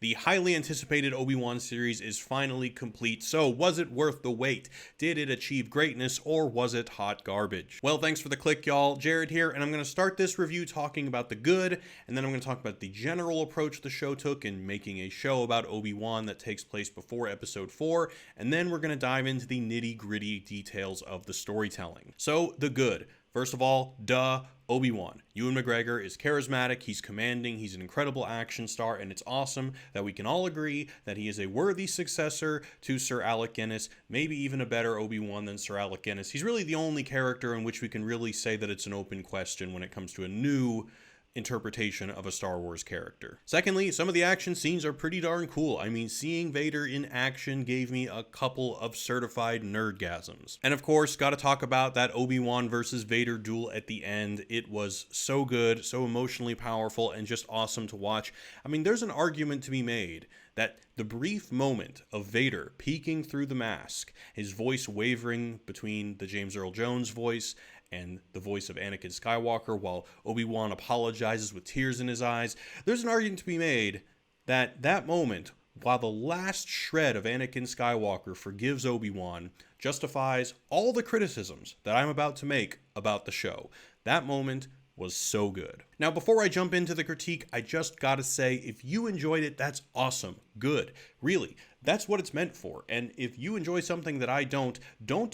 The highly anticipated Obi Wan series is finally complete, so was it worth the wait? Did it achieve greatness, or was it hot garbage? Well, thanks for the click, y'all. Jared here, and I'm going to start this review talking about the good, and then I'm going to talk about the general approach the show took in making a show about Obi Wan that takes place before Episode 4, and then we're going to dive into the nitty-gritty details of the storytelling. So, the good. First of all, Obi-Wan. Ewan McGregor is charismatic, he's commanding, he's an incredible action star, and it's awesome that we can all agree that he is a worthy successor to Sir Alec Guinness, maybe even a better Obi-Wan than Sir Alec Guinness. He's really the only character in which we can really say that it's an open question when it comes to a new interpretation of a Star Wars character. Secondly, some of the action scenes are pretty darn cool. I mean, seeing Vader in action gave me a couple of certified nerdgasms. And of course, gotta talk about that Obi-Wan versus Vader duel at the end. It was so good, so emotionally powerful, and just awesome to watch. I mean, there's an argument to be made that the brief moment of Vader peeking through the mask, his voice wavering between the James Earl Jones voice and the voice of Anakin Skywalker while Obi-Wan apologizes with tears in his eyes, there's an argument to be made that that moment, while the last shred of Anakin Skywalker forgives Obi-Wan, justifies all the criticisms that I'm about to make about the show. That moment was so good. Now, before I jump into the critique, I just gotta say, if you enjoyed it, that's awesome. Good. Really. That's what it's meant for. And if you enjoy something that I don't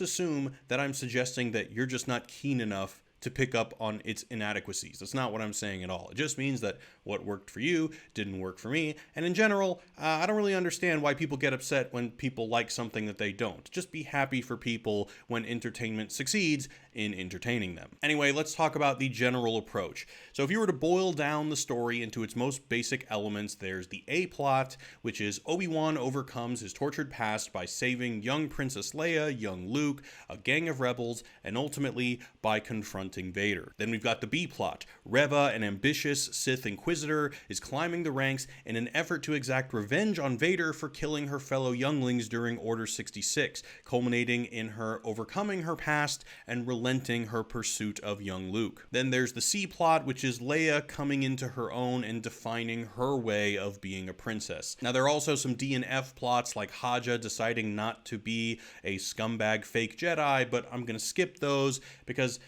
assume that I'm suggesting that you're just not keen enough to pick up on its inadequacies. That's not what I'm saying at all. It just means that what worked for you didn't work for me. And in general, I don't really understand why people get upset when people like something that they don't. Just be happy for people when entertainment succeeds in entertaining them. Anyway, let's talk about the general approach. So if you were to boil down the story into its most basic elements, there's the A plot, which is Obi-Wan overcomes his tortured past by saving young Princess Leia, young Luke, a gang of rebels, and ultimately by confronting Vader. Then we've got the B plot. Reva, an ambitious Sith Inquisitor, is climbing the ranks in an effort to exact revenge on Vader for killing her fellow younglings during Order 66, culminating in her overcoming her past and relenting her pursuit of young Luke. Then there's the C plot, which is Leia coming into her own and defining her way of being a princess. Now, there are also some D and F plots, like Haja deciding not to be a scumbag fake Jedi, but I'm gonna skip those because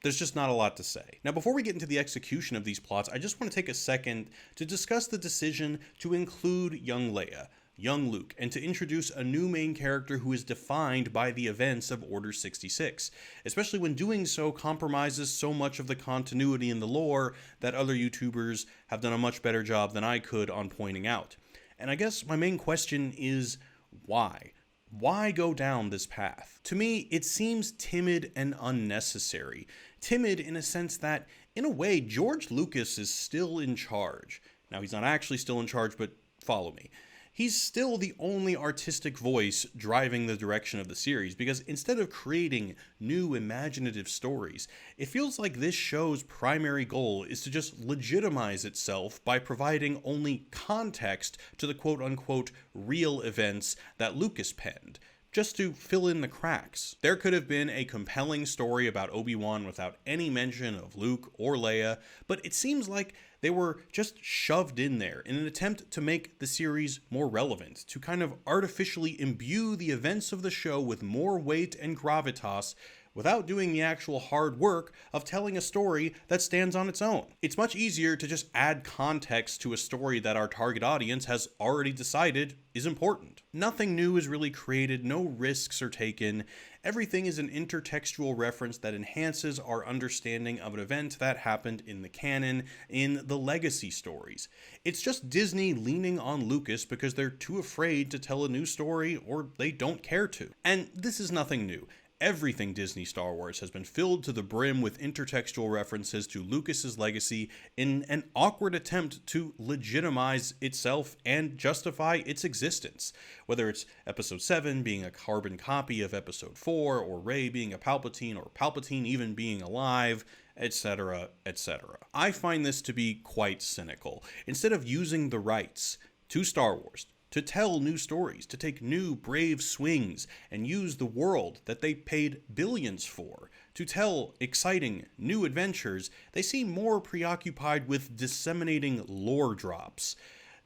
there's just not a lot to say. Now, before we get into the execution of these plots, I just want to take a second to discuss the decision to include young Leia, young Luke, and to introduce a new main character who is defined by the events of Order 66, especially when doing so compromises so much of the continuity in the lore that other YouTubers have done a much better job than I could on pointing out. And I guess my main question is, why? Why go down this path? To me, it seems timid and unnecessary. Timid in a sense that, in a way, George Lucas is still in charge. Now, he's not actually still in charge, but follow me. He's still the only artistic voice driving the direction of the series, because instead of creating new imaginative stories, it feels like this show's primary goal is to just legitimize itself by providing only context to the quote-unquote real events that Lucas penned, just to fill in the cracks. There could have been a compelling story about Obi-Wan without any mention of Luke or Leia, but it seems like they were just shoved in there in an attempt to make the series more relevant, to kind of artificially imbue the events of the show with more weight and gravitas without doing the actual hard work of telling a story that stands on its own. It's much easier to just add context to a story that our target audience has already decided is important. Nothing new is really created, no risks are taken. Everything is an intertextual reference that enhances our understanding of an event that happened in the canon, in the legacy stories. It's just Disney leaning on Lucas because they're too afraid to tell a new story or they don't care to. And this is nothing new. Everything Disney Star Wars has been filled to the brim with intertextual references to Lucas's legacy in an awkward attempt to legitimize itself and justify its existence. Whether it's Episode 7 being a carbon copy of Episode 4, or Rey being a Palpatine, or Palpatine even being alive, etc., etc. I find this to be quite cynical. Instead of using the rights to Star Wars to tell new stories, to take new brave swings, and use the world that they paid billions for to tell exciting new adventures, they seem more preoccupied with disseminating lore drops.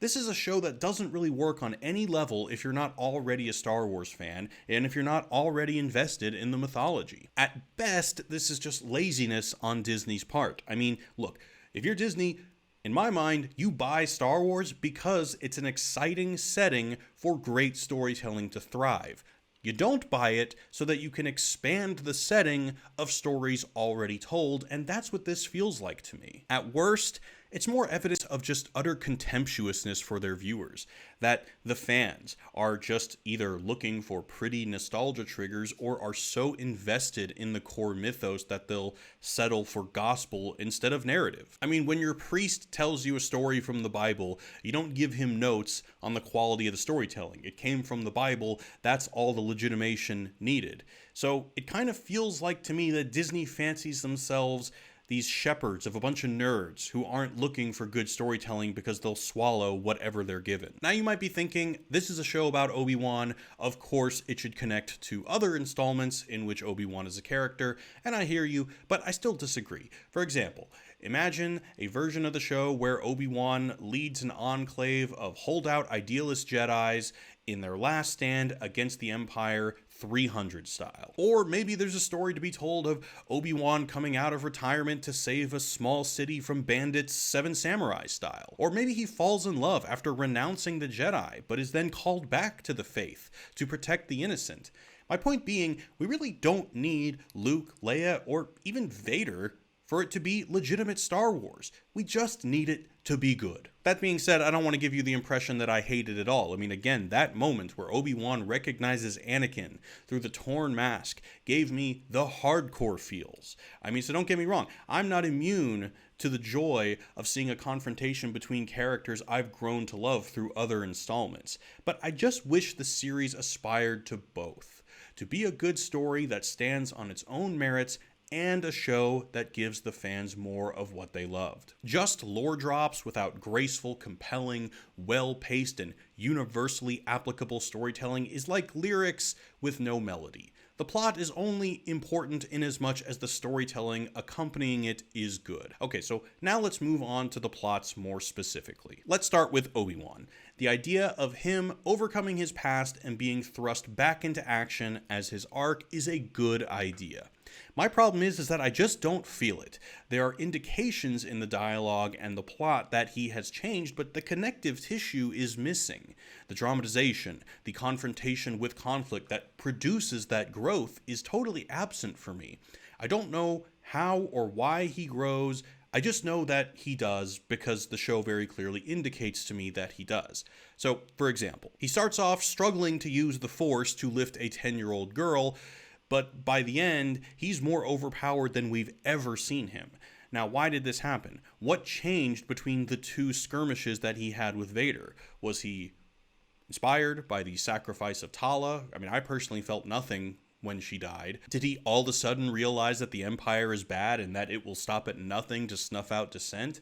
This is a show that doesn't really work on any level if you're not already a Star Wars fan, and if you're not already invested in the mythology. At best, this is just laziness on Disney's part. I mean, look, if you're Disney, in my mind, you buy Star Wars because it's an exciting setting for great storytelling to thrive. You don't buy it so that you can expand the setting of stories already told, and that's what this feels like to me. At worst, it's more evidence of just utter contemptuousness for their viewers, that the fans are just either looking for pretty nostalgia triggers or are so invested in the core mythos that they'll settle for gospel instead of narrative. I mean, when your priest tells you a story from the Bible, you don't give him notes on the quality of the storytelling. It came from the Bible, that's all the legitimation needed. So it kind of feels like to me that Disney fancies themselves these shepherds of a bunch of nerds who aren't looking for good storytelling because they'll swallow whatever they're given. Now you might be thinking, this is a show about Obi-Wan, of course it should connect to other installments in which Obi-Wan is a character, and I hear you, but I still disagree. For example, imagine a version of the show where Obi-Wan leads an enclave of holdout idealist Jedis in their last stand against the Empire 300 style. Or maybe there's a story to be told of Obi-Wan coming out of retirement to save a small city from bandits 7 Samurai style. Or maybe he falls in love after renouncing the Jedi, but is then called back to the faith to protect the innocent. My point being, we really don't need Luke, Leia, or even Vader for it to be legitimate Star Wars. We just need it to be good. That being said, I don't want to give you the impression that I hate it at all. I mean, again, that moment where Obi-Wan recognizes Anakin through the torn mask gave me the hardcore feels. I mean, so don't get me wrong, I'm not immune to the joy of seeing a confrontation between characters I've grown to love through other installments. But I just wish the series aspired to both. To be a good story that stands on its own merits and a show that gives the fans more of what they loved. Just lore drops without graceful, compelling, well-paced, and universally applicable storytelling is like lyrics with no melody. The plot is only important in as much as the storytelling accompanying it is good. Okay, so now let's move on to the plots more specifically. Let's start with Obi-Wan. The idea of him overcoming his past and being thrust back into action as his arc is a good idea. My problem is that I just don't feel it. There are indications in the dialogue and the plot that he has changed, but the connective tissue is missing. The dramatization, the confrontation with conflict that produces that growth is totally absent for me. I don't know how or why he grows. I just know that he does because the show very clearly indicates to me that he does. So, for example, he starts off struggling to use the Force to lift a 10-year-old girl, but by the end, he's more overpowered than we've ever seen him. Now, why did this happen? What changed between the two skirmishes that he had with Vader? Was he inspired by the sacrifice of Tala? I mean, I personally felt nothing when she died. Did he all of a sudden realize that the Empire is bad and that it will stop at nothing to snuff out dissent?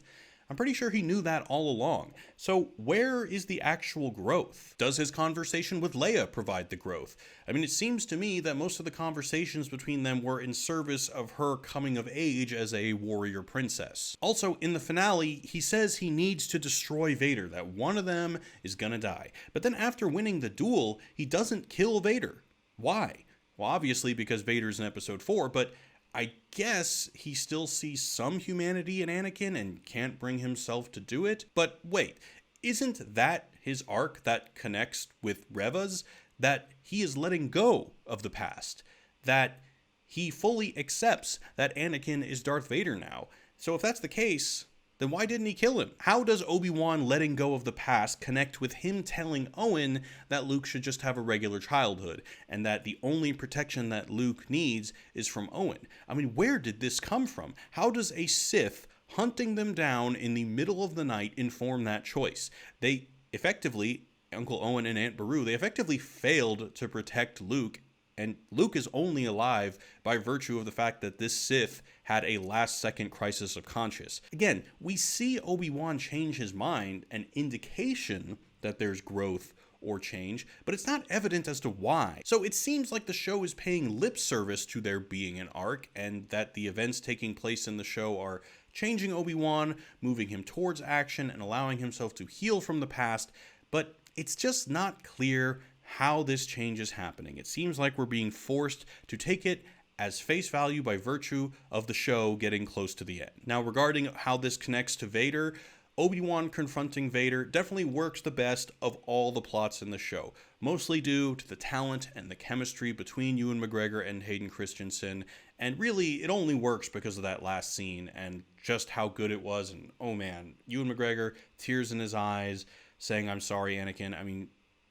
I'm pretty sure he knew that all along. So where is the actual growth? Does his conversation with Leia provide the growth? I mean, it seems to me that most of the conversations between them were in service of her coming of age as a warrior princess. Also, in the finale, he says he needs to destroy Vader, that one of them is gonna die. But then after winning the duel, he doesn't kill Vader. Why? Well, obviously because Vader's in episode 4, but I guess he still sees some humanity in Anakin and can't bring himself to do it. But wait, isn't that his arc that connects with Reva's? That he is letting go of the past. That he fully accepts that Anakin is Darth Vader now. So if that's the case, then why didn't he kill him? How does Obi-Wan letting go of the past connect with him telling Owen that Luke should just have a regular childhood and that the only protection that Luke needs is from Owen? I mean, where did this come from? How does a Sith hunting them down in the middle of the night inform that choice? They effectively, Uncle Owen and Aunt Beru, they effectively failed to protect Luke, and Luke is only alive by virtue of the fact that this Sith had a last-second crisis of conscience. Again, we see Obi-Wan change his mind, an indication that there's growth or change, but it's not evident as to why. So it seems like the show is paying lip service to there being an arc, and that the events taking place in the show are changing Obi-Wan, moving him towards action, and allowing himself to heal from the past, but it's just not clear how this change is happening. It seems like we're being forced to take it as face value by virtue of the show getting close to the end. Now, regarding how this connects to Vader, Obi-Wan confronting Vader definitely works the best of all the plots in the show, mostly due to the talent and the chemistry between Ewan McGregor and Hayden Christensen, and really, it only works because of that last scene and just how good it was, and oh man, Ewan McGregor, tears in his eyes, saying, "I'm sorry, Anakin." I mean,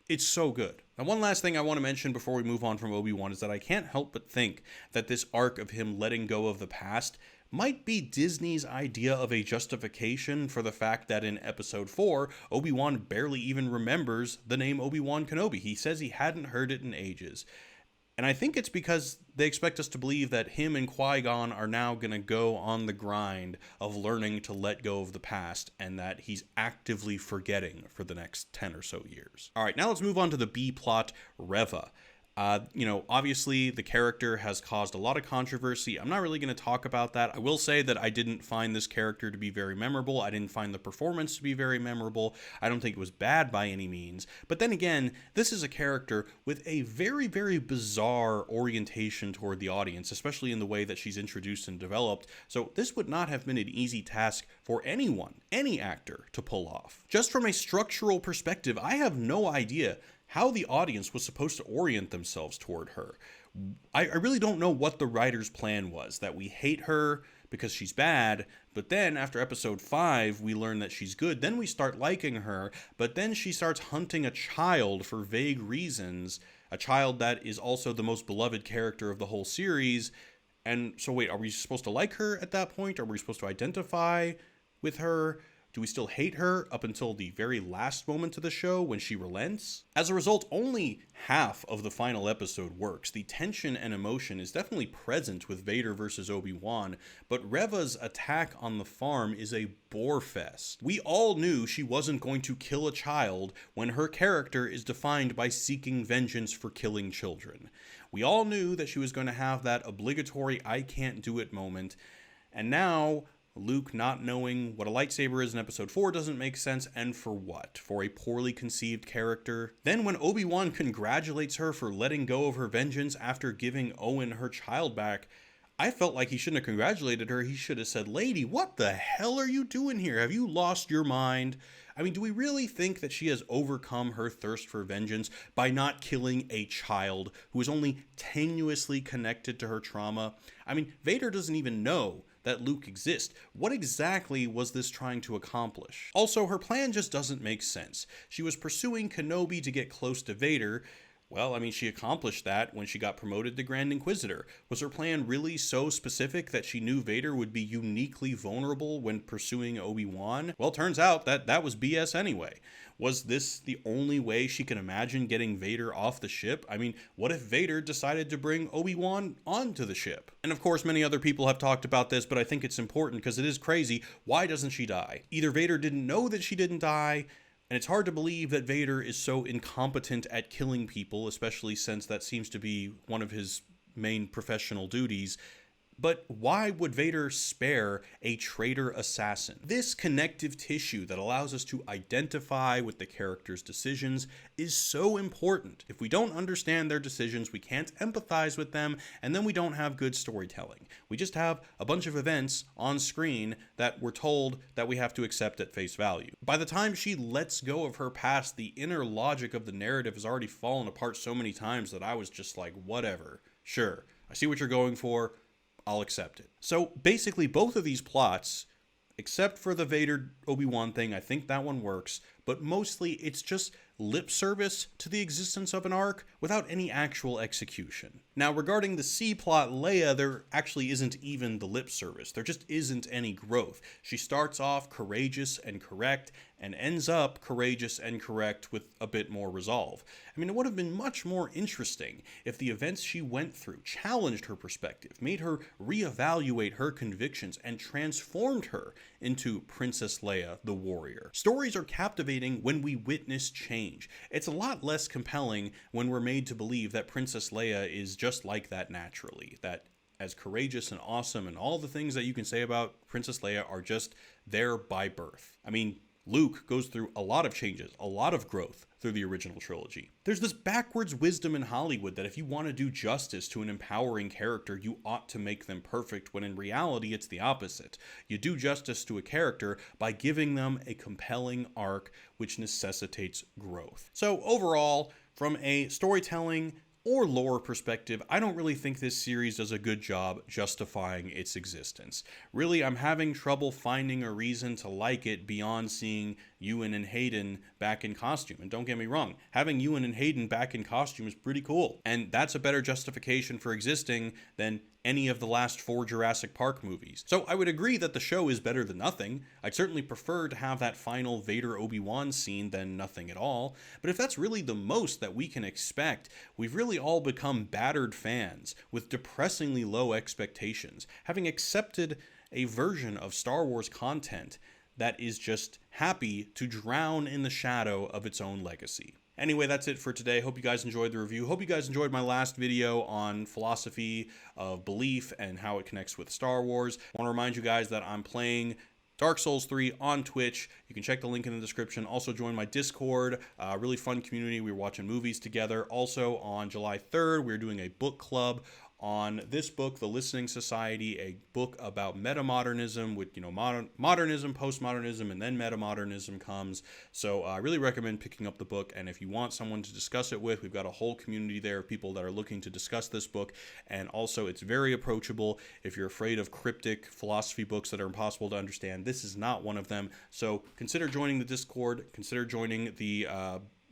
it's so good. Now, one last thing I want to mention before we move on from Obi-Wan is that I can't help but think that this arc of him letting go of the past might be Disney's idea of a justification for the fact that in Episode 4, Obi-Wan barely even remembers the name Obi Wan Kenobi. He says he hadn't heard it in ages. And I think it's because they expect us to believe that him and Qui-Gon are now going to go on the grind of learning to let go of the past, and that he's actively forgetting for the next 10 or so years. All right, now let's move on to the B plot, Reva. Obviously the character has caused a lot of controversy. I'm not really going to talk about that. I will say that I didn't find this character to be very memorable. I didn't find the performance to be very memorable. I don't think it was bad by any means. But then again, this is a character with a very, very bizarre orientation toward the audience, especially in the way that she's introduced and developed. So this would not have been an easy task for anyone, any actor, to pull off. Just from a structural perspective, I have no idea how the audience was supposed to orient themselves toward her. I really don't know what the writer's plan was, that we hate her because she's bad, but then after episode 5, we learn that she's good, then we start liking her, but then she starts hunting a child for vague reasons, a child that is also the most beloved character of the whole series, and so wait, are we supposed to like her at that point? Are we supposed to identify with her? Do we still hate her up until the very last moment of the show when she relents? As a result, only half of the final episode works. The tension and emotion is definitely present with Vader versus Obi-Wan, but Reva's attack on the farm is a bore fest. We all knew she wasn't going to kill a child when her character is defined by seeking vengeance for killing children. We all knew that she was going to have that obligatory "I can't do it" moment, and now Luke not knowing what a lightsaber is in episode 4 doesn't make sense, and for what? For a poorly conceived character? Then when Obi-Wan congratulates her for letting go of her vengeance after giving Owen her child back, I felt like he shouldn't have congratulated her. He should have said, "Lady, what the hell are you doing here? Have you lost your mind?" I mean, do we really think that she has overcome her thirst for vengeance by not killing a child who is only tenuously connected to her trauma? I mean, Vader doesn't even know that Luke exists. What exactly was this trying to accomplish? Also, her plan just doesn't make sense. She was pursuing Kenobi to get close to Vader. Well, I mean, she accomplished that when she got promoted to Grand Inquisitor. Was her plan really so specific that she knew Vader would be uniquely vulnerable when pursuing Obi-Wan? Well, turns out that that was BS anyway. Was this the only way she could imagine getting Vader off the ship? I mean, what if Vader decided to bring Obi-Wan onto the ship? And of course, many other people have talked about this, but I think it's important because it is crazy. Why doesn't she die? Either Vader didn't know that she didn't die, and it's hard to believe that Vader is so incompetent at killing people, especially since that seems to be one of his main professional duties. But why would Vader spare a traitor assassin? This connective tissue that allows us to identify with the character's decisions is so important. If we don't understand their decisions, we can't empathize with them, and then we don't have good storytelling. We just have a bunch of events on screen that we're told that we have to accept at face value. By the time she lets go of her past, the inner logic of the narrative has already fallen apart so many times that I was just like, whatever. Sure, I see what you're going for. I'll accept it. So basically both of these plots, except for the Vader Obi-Wan thing, I think that one works, but mostly it's just lip service to the existence of an arc without any actual execution. Now, regarding the C plot, Leia, there actually isn't even the lip service. There just isn't any growth. She starts off courageous and correct and ends up courageous and correct with a bit more resolve. I mean, it would have been much more interesting if the events she went through challenged her perspective, made her reevaluate her convictions, and transformed her into Princess Leia, the warrior. Stories are captivating when we witness change. It's a lot less compelling when we're made to believe that Princess Leia is just like that naturally, that as courageous and awesome, and all the things that you can say about Princess Leia are just there by birth. I mean, Luke goes through a lot of changes, a lot of growth through the original trilogy. There's this backwards wisdom in Hollywood that if you want to do justice to an empowering character, you ought to make them perfect, when in reality it's the opposite. You do justice to a character by giving them a compelling arc which necessitates growth. So overall, from a storytelling or lore perspective, I don't really think this series does a good job justifying its existence. Really, I'm having trouble finding a reason to like it beyond seeing Ewan and Hayden back in costume. And don't get me wrong, having Ewan and Hayden back in costume is pretty cool. And that's a better justification for existing than any of the last 4 Jurassic Park movies. So I would agree that the show is better than nothing. I'd certainly prefer to have that final Vader Obi-Wan scene than nothing at all. But if that's really the most that we can expect, we've really all become battered fans with depressingly low expectations, having accepted a version of Star Wars content that is just happy to drown in the shadow of its own legacy. Anyway, that's it for today. Hope you guys enjoyed the review. Hope you guys enjoyed my last video on philosophy of belief and how it connects with Star Wars. I want to remind you guys that I'm playing Dark Souls 3 on Twitch. You can check the link in the description. Also join my Discord, really fun community. We're watching movies together. Also on July 3rd, we're doing a book club on this book, The Listening Society, a book about metamodernism with, modernism, postmodernism, and then metamodernism comes. So I really recommend picking up the book. And if you want someone to discuss it with, we've got a whole community there of people that are looking to discuss this book. And also it's very approachable. If you're afraid of cryptic philosophy books that are impossible to understand, this is not one of them. So consider joining the Discord, consider joining the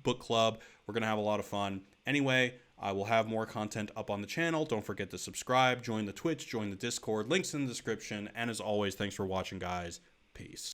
book club. We're going to have a lot of fun. Anyway, I will have more content up on the channel. Don't forget to subscribe, join the Twitch, join the Discord. Links in the description. And as always, thanks for watching, guys. Peace.